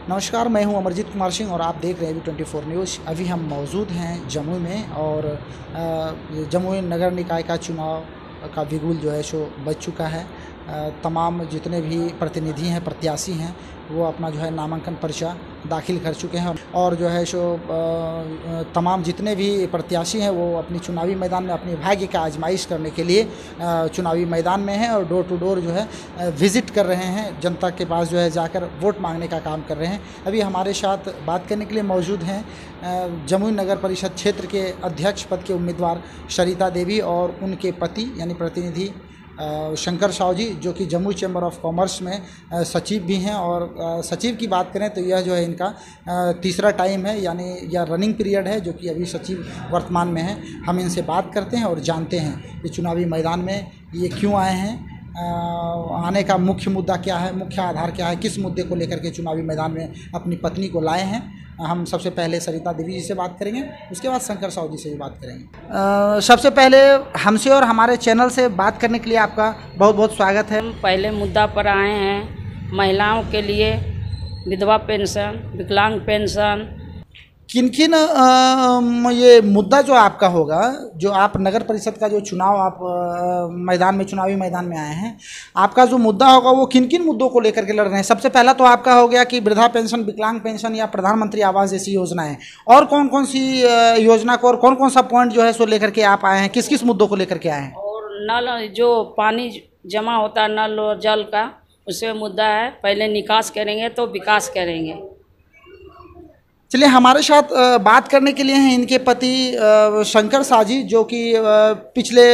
नमस्कार, मैं हूं अमरजीत कुमार सिंह और आप देख रहे हैं अभी 24 न्यूज़। अभी हम मौजूद हैं जमुई में और जमुई नगर निकाय का चुनाव का बिगुल जो है सो बज चुका है। तमाम जितने भी प्रतिनिधि हैं, प्रत्याशी हैं, वो अपना जो है नामांकन पर्चा दाखिल कर चुके हैं और जो है सो तमाम जितने भी प्रत्याशी हैं वो अपनी चुनावी मैदान में अपने भाग्य का आजमाइश करने के लिए चुनावी मैदान में हैं और डोर टू डोर जो है विज़िट कर रहे हैं, जनता के पास जो है जाकर वोट मांगने का काम कर रहे हैं। अभी हमारे साथ बात करने के लिए मौजूद हैं जमुई नगर परिषद क्षेत्र के अध्यक्ष पद के उम्मीदवार सरिता देवी और उनके पति यानी प्रतिनिधि शंकर साहू जी, जो कि जमुई चैम्बर ऑफ कॉमर्स में सचिव भी हैं। और सचिव की बात करें तो यह जो है इनका तीसरा टाइम है, यानी यह रनिंग पीरियड है, जो कि अभी सचिव वर्तमान में है। हम इनसे बात करते हैं और जानते हैं कि चुनावी मैदान में ये क्यों आए हैं, आने का मुख्य मुद्दा क्या है, मुख्य आधार क्या है, किस मुद्दे को लेकर के चुनावी मैदान में अपनी पत्नी को लाए हैं। हम सबसे पहले सरिता देवी जी से बात करेंगे, उसके बाद शंकर साहू जी से भी बात करेंगे। सबसे पहले हमसे और हमारे चैनल से बात करने के लिए आपका बहुत बहुत स्वागत है। हम पहले मुद्दा पर आए हैं महिलाओं के लिए विधवा पेंशन, विकलांग पेंशन। किन किन ये मुद्दा जो आपका होगा, जो आप नगर परिषद का जो चुनाव आप मैदान में चुनावी मैदान में आए हैं, आपका जो मुद्दा होगा वो किन किन मुद्दों को लेकर के लड़ रहे हैं? सबसे पहला तो आपका हो गया कि वृद्धा पेंशन, विकलांग पेंशन या प्रधानमंत्री आवास जैसी योजनाएं, और कौन कौन सी योजना को और कौन कौन सा पॉइंट जो है सो लेकर के आप आए हैं, किस किस मुद्दों को लेकर के आए हैं? और नल जो पानी जमा होता है नल और जल का, उसमें मुद्दा है पहले निकास करेंगे तो विकास करेंगे। चलिए, हमारे साथ बात करने के लिए हैं इनके पति शंकर साह जी, जो कि पिछले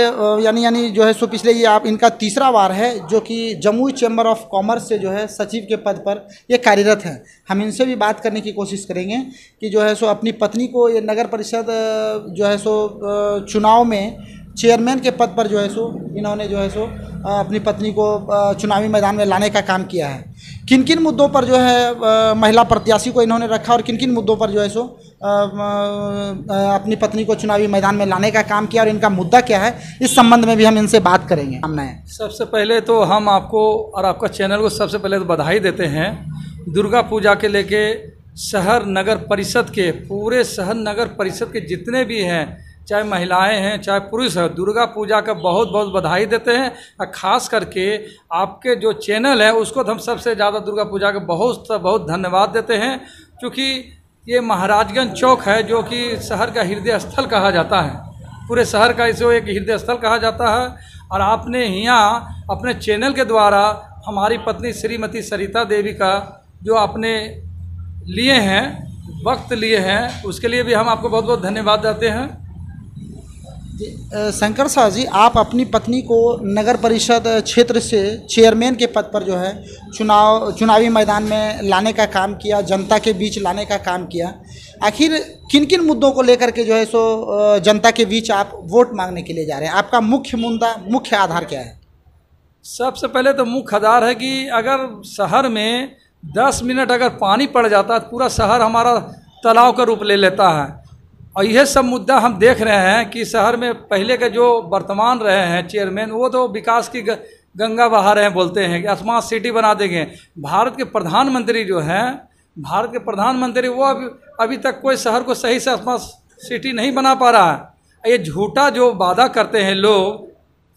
यानी जो है सो पिछले ये आप इनका तीसरा बार है जो कि जमुई चैम्बर ऑफ कॉमर्स से जो है सचिव के पद पर ये कार्यरत हैं। हम इनसे भी बात करने की कोशिश करेंगे कि जो है सो अपनी पत्नी को ये नगर परिषद जो है सो चुनाव में चेयरमैन के पद पर जो है सो इन्होंने जो है सो अपनी पत्नी को चुनावी मैदान में लाने का काम किया है। किन किन मुद्दों पर जो है महिला प्रत्याशी को इन्होंने रखा और किन किन मुद्दों पर जो है सो अपनी पत्नी को चुनावी मैदान में लाने का काम किया और इनका मुद्दा क्या है, इस संबंध में भी हम इनसे बात करेंगे। हमने सबसे पहले तो हम आपको और आपका चैनल को सबसे पहले तो बधाई देते हैं। दुर्गा पूजा के लेके शहर नगर परिषद के पूरे शहर नगर परिषद के जितने भी हैं, चाहे महिलाएं हैं चाहे पुरुष हैं, दुर्गा पूजा का बहुत बहुत बधाई देते हैं। और ख़ास करके आपके जो चैनल है उसको तो हम सबसे ज़्यादा दुर्गा पूजा का बहुत बहुत धन्यवाद देते हैं, क्योंकि ये महाराजगंज चौक है जो कि शहर का हृदय स्थल कहा जाता है, पूरे शहर का इसे एक हृदय स्थल कहा जाता है। और आपने यहाँ अपने चैनल के द्वारा हमारी पत्नी श्रीमती सरिता देवी का जो आपने लिए हैं, वक्त लिए हैं, उसके लिए भी हम आपको बहुत बहुत धन्यवाद देते हैं। शंकर साह जी, आप अपनी पत्नी को नगर परिषद क्षेत्र से चेयरमैन के पद पर जो है चुनावी मैदान में लाने का काम किया, जनता के बीच लाने का काम किया। आखिर किन किन मुद्दों को लेकर के जो है सो जनता के बीच आप वोट मांगने के लिए जा रहे हैं? आपका मुख्य मुद्दा, मुख्य आधार क्या है? सबसे पहले तो मुख्य आधार है कि अगर शहर में 10 मिनट अगर पानी पड़ जाता है तो पूरा शहर हमारा तालाब का रूप ले लेता है। और यह सब मुद्दा हम देख रहे हैं कि शहर में पहले के जो वर्तमान रहे हैं चेयरमैन, वो तो विकास की गंगा बहा रहे हैं, बोलते हैं कि स्मार्ट सिटी बना देंगे। भारत के प्रधानमंत्री जो हैं, भारत के प्रधानमंत्री वो अभी तक कोई शहर को सही से स्मार्ट सिटी नहीं बना पा रहा है। ये झूठा जो वादा करते हैं लोग,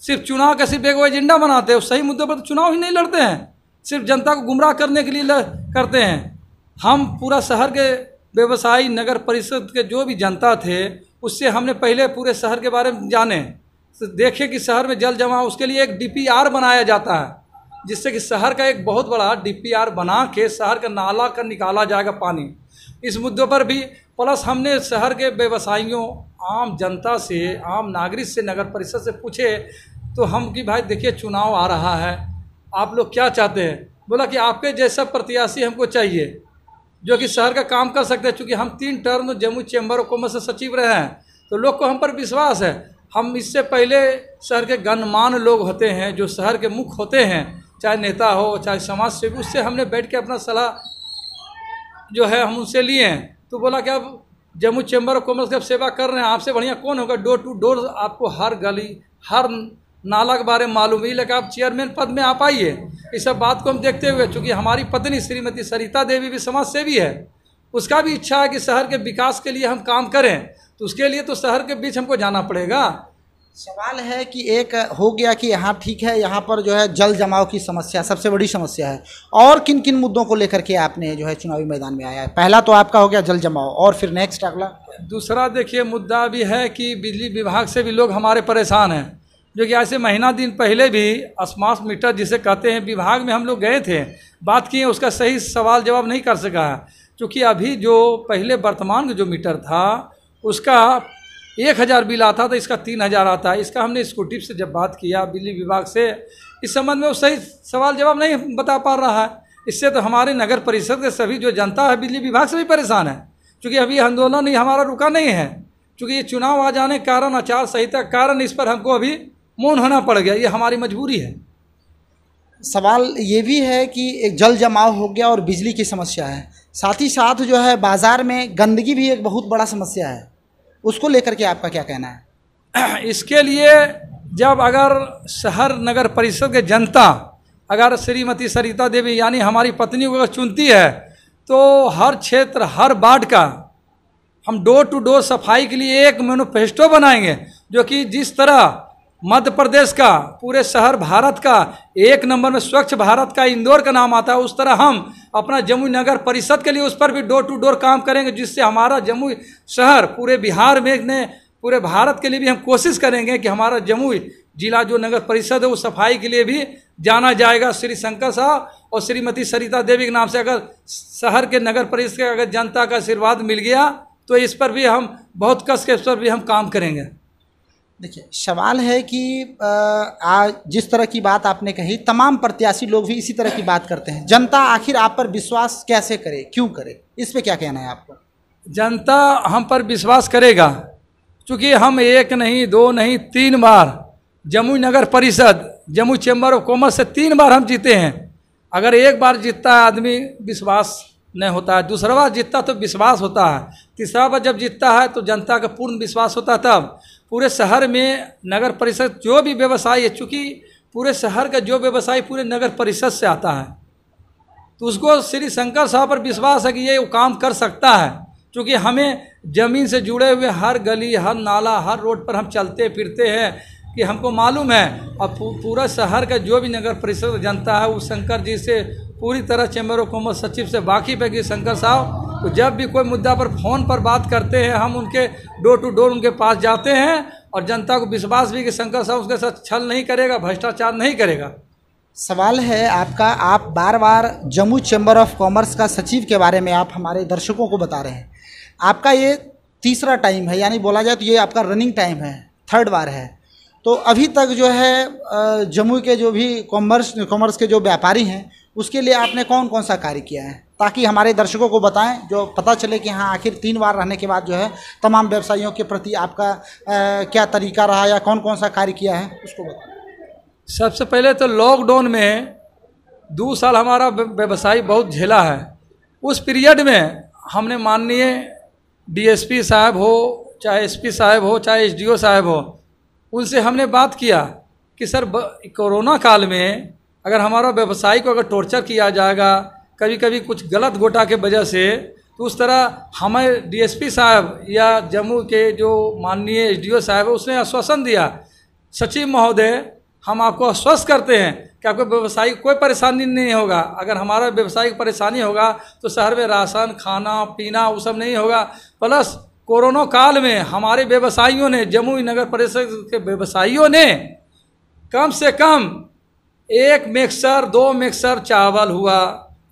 सिर्फ चुनाव का सिर्फ एक एजेंडा बनाते हैं, सही मुद्दों पर तो चुनाव ही नहीं लड़ते हैं, सिर्फ जनता को गुमराह करने के लिए करते हैं। हम पूरा शहर के व्यवसायी, नगर परिषद के जो भी जनता थे, उससे हमने पहले पूरे शहर के बारे में जाने, तो देखे कि शहर में जल जमा, उसके लिए एक DPR बनाया जाता है, जिससे कि शहर का एक बहुत बड़ा DPR बना के शहर का नाला का निकाला जाएगा पानी। इस मुद्दों पर भी प्लस हमने शहर के व्यवसायियों, आम जनता से, आम नागरिक से, नगर परिषद से पूछे तो हम कि भाई देखिए चुनाव आ रहा है, आप लोग क्या चाहते हैं? बोला कि आपके जैसा प्रत्याशी हमको चाहिए जो कि शहर का काम कर सकते हैं। चूँकि हम 3 term Jamui chamber of commerce से सचिव रहे हैं, तो लोग को हम पर विश्वास है। हम इससे पहले शहर के गणमान्य लोग होते हैं, जो शहर के मुख्य होते हैं, चाहे नेता हो चाहे समाज सेवी, उससे हमने बैठ के अपना सलाह जो है हम उनसे लिए हैं। तो बोला कि अब जमुई चैम्बर ऑफ कॉमर्स की सेवा कर रहे हैं, आपसे बढ़िया कौन होगा? डोर टू डोर आपको हर गली, हर नाला के बारे में मालूम ही, लेकिन आप चेयरमैन पद में आ पाइए। इस सब बात को हम देखते हुए, चूँकि हमारी पत्नी श्रीमती सरिता देवी भी समाज सेवी है, उसका भी इच्छा है कि शहर के विकास के लिए हम काम करें, तो उसके लिए तो शहर के बीच हमको जाना पड़ेगा। सवाल है कि एक हो गया कि यहाँ ठीक है, यहाँ पर जो है जल जमाव की समस्या सबसे बड़ी समस्या है, और किन किन मुद्दों को लेकर के आपने जो है चुनावी मैदान में आया है? पहला तो आपका हो गया जल जमाव, और फिर नेक्स्ट अगला दूसरा देखिए मुद्दा भी है कि बिजली विभाग से भी लोग हमारे परेशान हैं, जो कि ऐसे महीना दिन पहले भी स्मार्ट मीटर जिसे कहते हैं विभाग में हम लोग गए थे, बात किए, उसका सही सवाल जवाब नहीं कर सका है। क्योंकि अभी जो पहले वर्तमान का जो मीटर था उसका 1000 बिल आता था, इसका 3000 आता है। इसका हमने स्कूटी से जब बात किया बिजली विभाग से, इस संबंध में वो सही सवाल जवाब नहीं बता पा रहा है। इससे तो हमारे नगर परिषद के सभी जो जनता है बिजली विभाग से भी परेशान है, क्योंकि अभी आंदोलन ही हमारा रुका नहीं है, क्योंकि ये चुनाव आ जाने के कारण, आचार संहिता के कारण इस पर हमको अभी मौन होना पड़ गया, ये हमारी मजबूरी है। सवाल ये भी है कि एक जल जमाव हो गया और बिजली की समस्या है, साथ ही साथ जो है बाज़ार में गंदगी भी एक बहुत बड़ा समस्या है, उसको लेकर के आपका क्या कहना है? इसके लिए जब अगर शहर नगर परिषद के जनता अगर श्रीमती सरिता देवी यानी हमारी पत्नी को अगर चुनती है, तो हर क्षेत्र हर वार्ड का हम डोर टू डोर सफाई के लिए एक मैनिफेस्टो बनाएंगे, जो कि जिस तरह मध्य प्रदेश का, पूरे शहर भारत का 1 नंबर में स्वच्छ भारत का इंदौर का नाम आता है, उस तरह हम अपना जमुई नगर परिषद के लिए उस पर भी डोर टू डोर काम करेंगे, जिससे हमारा जमुई शहर पूरे बिहार में पूरे भारत के लिए भी हम कोशिश करेंगे कि हमारा जमुई जिला जो नगर परिषद है वो सफाई के लिए भी जाना जाएगा। श्री शंकर साहब और श्रीमती सरिता देवी के नाम से अगर शहर के नगर परिषद के अगर जनता का आशीर्वाद मिल गया तो इस पर भी हम बहुत कस के इस पर भी हम काम करेंगे। देखिए, सवाल है कि आज जिस तरह की बात आपने कही, तमाम प्रत्याशी लोग भी इसी तरह की बात करते हैं, जनता आखिर आप पर विश्वास कैसे करे, क्यों करे, इस पे क्या कहना है आपको? जनता हम पर विश्वास करेगा क्योंकि हम 1 नहीं 2 नहीं 3 बार जमुई नगर परिषद, जमुई चैम्बर ऑफ कॉमर्स से 3 बार हम जीते हैं। अगर एक बार जीतता है आदमी विश्वास नहीं होता है, दूसरा बार जीतता तो विश्वास होता है, तीसरा बार जब जीतता है तो जनता का पूर्ण विश्वास होता है। तब पूरे शहर में नगर परिषद जो भी व्यवसाय है, चूँकि पूरे शहर का जो व्यवसाय पूरे नगर परिषद से आता है, तो उसको श्री शंकर साहब पर विश्वास है कि ये काम कर सकता है, क्योंकि हमें ज़मीन से जुड़े हुए हर गली हर नाला हर रोड पर हम चलते फिरते हैं कि हमको मालूम है। और पूरा शहर का जो भी नगर परिषद जनता है वो शंकर जी से पूरी तरह चैम्बर ऑफ कॉमर्स सचिव से वाकिफ़ है कि शंकर साहब तो जब भी कोई मुद्दा पर फ़ोन पर बात करते हैं, हम उनके डोर टू डोर उनके पास जाते हैं और जनता को विश्वास भी कि शंकर साहब उसके साथ छल नहीं करेगा, भ्रष्टाचार नहीं करेगा। सवाल है आपका, आप बार बार जमुई चैम्बर ऑफ कॉमर्स का सचिव के बारे में आप हमारे दर्शकों को बता रहे हैं, आपका ये 3रा टाइम है, यानी बोला जाए तो ये आपका रनिंग टाइम है, 3rd बार है। तो अभी तक जो है जमुई के जो भी कॉमर्स के जो व्यापारी हैं उसके लिए आपने कौन कौन सा कार्य किया है, ताकि हमारे दर्शकों को बताएं, जो पता चले कि हाँ आखिर 3 बार रहने के बाद जो है तमाम व्यवसायियों के प्रति आपका क्या तरीका रहा या कौन कौन सा कार्य किया है, उसको बताएं। सबसे पहले तो लॉकडाउन में 2 साल हमारा व्यवसाय बहुत झेला है। उस पीरियड में हमने माननीय डीएसपी साहब हो, चाहे एसपी साहब हो, चाहे एसडीओ साहब हो, उनसे हमने बात किया कि सर कोरोना काल में अगर हमारा व्यवसाय को अगर टॉर्चर किया जाएगा कभी कभी कुछ गलत गोटा के वजह से, तो उस तरह हमें डीएसपी साहब या जम्मू के जो माननीय एसडीओ साहब है उसने आश्वासन दिया, सचिव महोदय हम आपको आश्वस्त करते हैं कि आपको व्यवसाय कोई परेशानी नहीं होगा। अगर हमारा व्यवसाय की परेशानी होगा तो शहर में राशन खाना पीना वो सब नहीं होगा। प्लस कोरोना काल में हमारे व्यवसायियों ने, जमुई नगर परिषद के व्यवसायियों ने कम से कम 1 मिक्सर 2 मिक्सर चावल हुआ,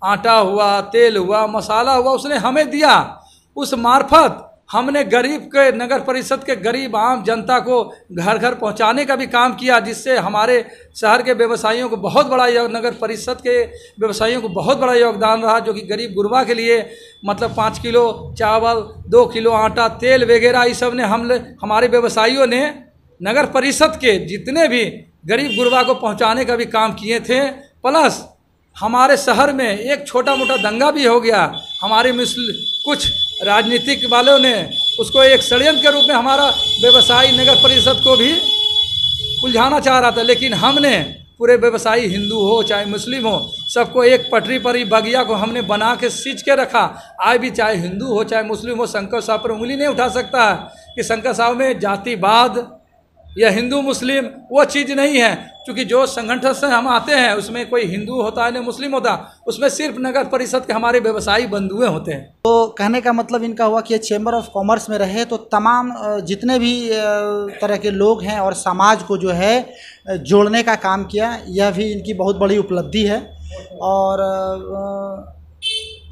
आटा हुआ, तेल हुआ, मसाला हुआ, उसने हमें दिया। उस मार्फत हमने गरीब के नगर परिषद के गरीब आम जनता को घर घर पहुंचाने का भी काम किया, जिससे हमारे शहर के व्यवसायियों को बहुत बड़ा नगर परिषद के व्यवसायियों को बहुत बड़ा योगदान रहा, जो कि गरीब गुरबा के लिए मतलब 5 किलो चावल 2 किलो आटा तेल वगैरह ये सब ने हमारे व्यवसायियों ने नगर परिषद के जितने भी गरीब गुरबा को पहुंचाने का भी काम किए थे। प्लस हमारे शहर में एक छोटा मोटा दंगा भी हो गया, हमारे कुछ राजनीतिक वालों ने उसको एक षड्यंत्र के रूप में हमारा व्यवसाय नगर परिषद को भी उलझाना चाह रहा था, लेकिन हमने पूरे व्यवसायी हिंदू हो चाहे मुस्लिम हो, सबको एक पटरी पर ही बगिया को हमने बना के सींच के रखा। आज भी चाहे हिंदू हो चाहे मुस्लिम हो, शंकर साहब पर उंगली नहीं उठा सकता है कि शंकर साहब में जातिवाद या हिंदू मुस्लिम वो चीज़ नहीं है। क्योंकि जो संगठन से हम आते हैं उसमें कोई हिंदू होता है न मुस्लिम होता, उसमें सिर्फ नगर परिषद के हमारे व्यवसायी बंधुए होते हैं। तो कहने का मतलब इनका हुआ कि ये चेंबर ऑफ कॉमर्स में रहे तो तमाम जितने भी तरह के लोग हैं और समाज को जो है जोड़ने का काम किया, यह भी इनकी बहुत बड़ी उपलब्धि है। और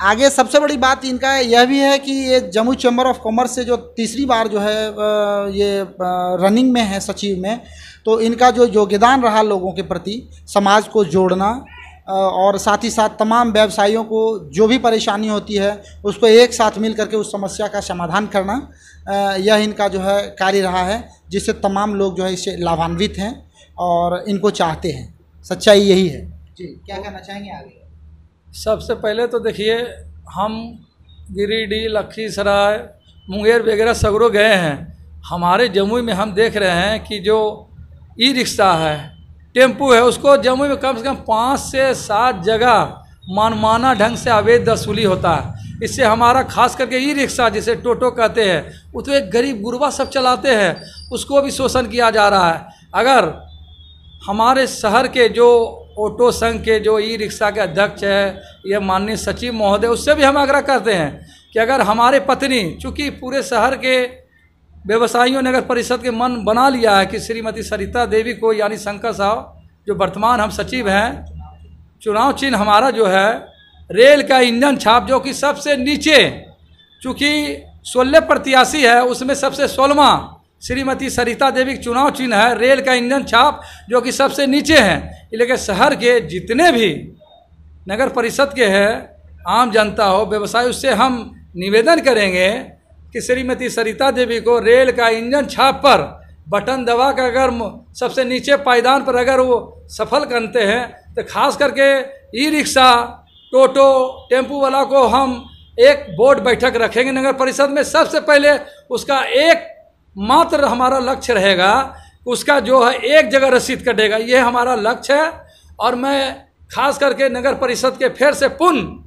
आगे सबसे बड़ी बात इनका यह भी है कि ये जम्मू चैम्बर ऑफ कॉमर्स से जो तीसरी बार जो है ये रनिंग में है, सचिव में, तो इनका जो योगदान रहा लोगों के प्रति, समाज को जोड़ना और साथ ही साथ तमाम व्यवसायियों को जो भी परेशानी होती है उसको एक साथ मिल करके उस समस्या का समाधान करना, यह इनका जो है कार्य रहा है, जिससे तमाम लोग जो है इससे लाभान्वित हैं और इनको चाहते हैं। सच्चाई यही है जी। क्या कहना चाहेंगे आगे? सबसे पहले तो देखिए, हम गिरिडीह, लखीसराय, मुंगेर वगैरह सगरों गए हैं। हमारे जमुई में हम देख रहे हैं कि जो ई रिक्शा है, टेम्पू है, उसको जमुई में कम से कम 5 से 7 जगह मनमाना ढंग से अवैध वसूली होता है। इससे हमारा खास करके ई रिक्शा जिसे टोटो कहते हैं, वो तो एक गरीब गुरबा सब चलाते हैं, उसको भी शोषण किया जा रहा है। अगर हमारे शहर के जो ऑटो संघ के जो ई रिक्शा के अध्यक्ष है, ये माननीय सचिव महोदय, उससे भी हम आग्रह करते हैं कि अगर हमारे पत्नी, चूँकि पूरे शहर के व्यवसायियों नगर परिषद के मन बना लिया है कि श्रीमती सरिता देवी को, यानी शंकर साहब जो वर्तमान हम सचिव हैं, चुनाव चिन्ह हमारा जो है रेल का इंजन छाप, जो कि सबसे नीचे, चूँकि 16 प्रत्याशी है उसमें सबसे 16वां श्रीमती सरिता देवी का चुनाव चिन्ह है रेल का इंजन छाप, जो कि सबसे नीचे हैं। लेकिन शहर के जितने भी नगर परिषद के हैं, आम जनता हो, व्यवसाय, उससे हम निवेदन करेंगे कि श्रीमती सरिता देवी को रेल का इंजन छाप पर बटन दबा कर अगर सबसे नीचे पायदान पर अगर वो सफल करते हैं, तो खास करके ई रिक्शा, टोटो, टेम्पू वाला को हम एक बोर्ड बैठक रखेंगे नगर परिषद में। सबसे पहले उसका एक मात्र हमारा लक्ष्य रहेगा, उसका जो है एक जगह रसीद कटेगा, ये हमारा लक्ष्य है। और मैं खास करके नगर परिषद के फिर से पुनः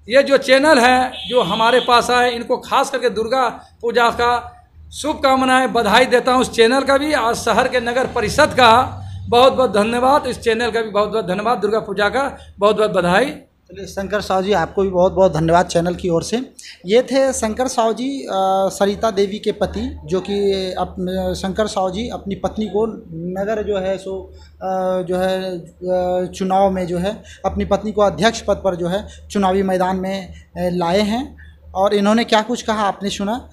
ये जो चैनल है जो हमारे पास आए, इनको खास करके दुर्गा पूजा का शुभकामनाएं, बधाई देता हूँ उस चैनल का भी, और शहर के नगर परिषद का बहुत बहुत धन्यवाद, इस चैनल का भी बहुत बहुत धन्यवाद, दुर्गा पूजा का बहुत बहुत बधाई। चलिए शंकर साहु जी, आपको भी बहुत बहुत धन्यवाद चैनल की ओर से। ये थे शंकर साहु जी, सरिता देवी के पति, जो कि शंकर साहु जी अपनी पत्नी को नगर जो है सो जो है चुनाव में जो है अपनी पत्नी को अध्यक्ष पद पर जो है चुनावी मैदान में लाए हैं। और इन्होंने क्या कुछ कहा आपने सुना।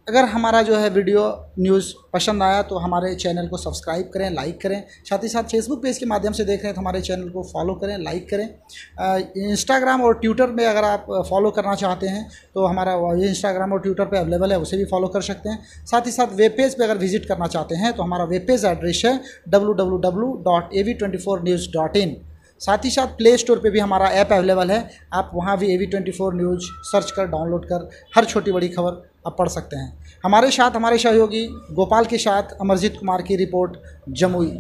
अगर हमारा जो है वीडियो न्यूज़ पसंद आया तो हमारे चैनल को सब्सक्राइब करें, लाइक करें। साथ ही साथ फेसबुक पेज के माध्यम से देख रहे हैं तो हमारे चैनल को फॉलो करें, लाइक करें। इंस्टाग्राम और ट्विटर में अगर आप फॉलो करना चाहते हैं तो हमारा इंस्टाग्राम और ट्विटर पे अवेलेबल है, उसे भी फॉलो कर सकते हैं। साथ ही साथ वेब पेज पर अगर विजिट करना चाहते हैं तो हमारा वेब पेज एड्रेस है www.av24news.in। साथ ही साथ प्ले स्टोर पे भी हमारा ऐप अवेलेबल है, आप वहाँ भी AV24 न्यूज़ सर्च कर डाउनलोड कर हर छोटी बड़ी खबर आप पढ़ सकते हैं। हमारे साथ हमारे सहयोगी गोपाल के साथ अमरजीत कुमार की रिपोर्ट, जमुई।